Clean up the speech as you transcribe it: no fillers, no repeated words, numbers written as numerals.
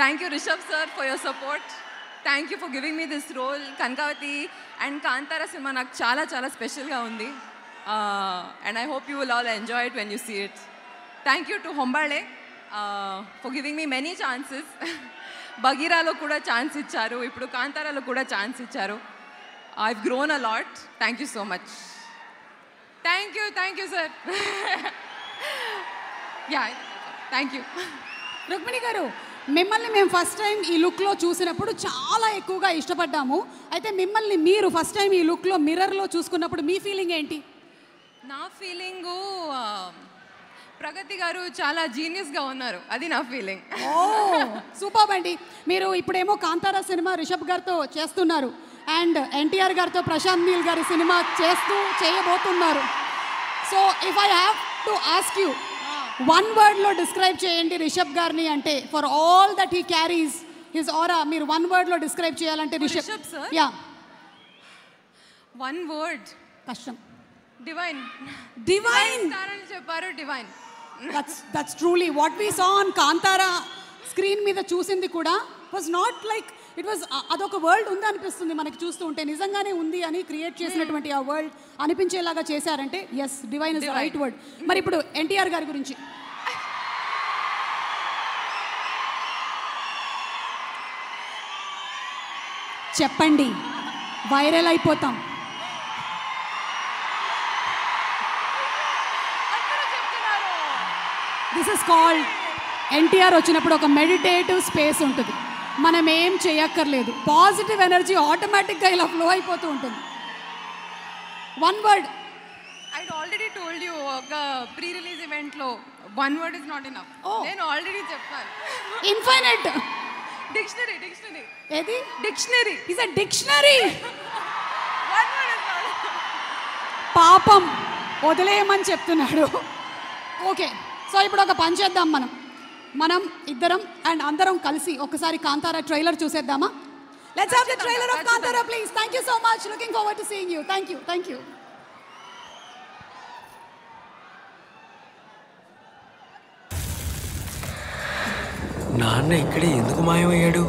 Thank you, Rishabh sir, for your support. Thank you for giving me this role. Kankavati and Kantara cinema నాకు చాలా చాలా స్పెషల్గా ఉంది. And I hope you will all enjoy it when you see it. Thank you to Hombale for giving me many chances. Bagheeralo kuda chance icharu, ippudu Kantaralo kuda chance icharu. I've grown a lot. Thank you so much. Thank you sir. Yeah, thank you. Rukmini గారు, మిమ్మల్ని మేము first time ఈ లుక్లో చూసినప్పుడు చాలా ఎక్కువగా ఇష్టపడ్డాము. అయితే మిమ్మల్ని మీరు ఫస్ట్ టైం ఈ లుక్లో మిర్రర్లో చూసుకున్నప్పుడు మీ ఫీలింగ్ ఏంటి? నా ఫీలింగు ప్రగతి గారు చాలా జీనియస్గా ఉన్నారు, అది నా ఫీలింగ్. ఓ సూపర్ అండి. మీరు ఇప్పుడేమో కాంతారా సినిమా రిషబ్ గారితో చేస్తున్నారు అండ్ ఎన్టీఆర్ గారితో ప్రశాంత్ నీల్ గారి సినిమా చేయబోతున్నారు. So if I have to ask you, one వర్డ్లో డిస్క్రైబ్ చేయండి రిషబ్ గారిని అంటే, for all that he carries his aura, మీరు వన్ వర్డ్లో డిస్క్రైబ్ చేయాలంటే Rishab sir? Yeah, one word కష్టం. డివైన్. అని చెప్పారు, divine. That's truly what we saw on Kantara screen మీద చూసింది కూడా was not like it was, అదొక వరల్డ్ ఉంది అనిపిస్తుంది మనకి చూస్తూ ఉంటే, నిజంగానే ఉంది అని క్రియేట్ చేసినటువంటి ఆ వరల్డ్ అనిపించేలాగా చేశారంటే yes, divine is the right word. మరి ఇప్పుడు ఎన్టీఆర్ గారి గురించి చెప్పండి, వైరల్ అయిపోతాం. దిస్ ఇస్ కాల్డ్, ఎన్టీఆర్ వచ్చినప్పుడు ఒక మెడిటేటివ్ స్పేస్ ఉంటుంది, మనం ఏం చేయక్కర్లేదు, పాజిటివ్ ఎనర్జీ ఆటోమేటిక్గా ఇలా ఫ్లో అయిపోతూ ఉంటుంది. One word. I already told you, ఒక ప్రీ రిలీజ్ ఈవెంట్లో one word is not enough. నేను ఆల్రెడీ చెప్పాను. ఇన్ఫైనైట్. డిక్షనరీ. ఏది? Dictionary. Is a dictionary. One word is not. పాపం వదిలేయమని చెప్తున్నాడు. ఓకే, సో ఇప్పుడు ఒక పని చేద్దాం, మనం ఇద్దరం అండ్ అందరం కలిసి ఒకసారి కాంతారా ట్రైలర్ చూసేద్దామా? Let's have the trailer of Kantara please. Thank you so much, looking forward to seeing you. Thank you. నాన్న ఇక్కడే ఎందుకు మాయమయ్యాడు?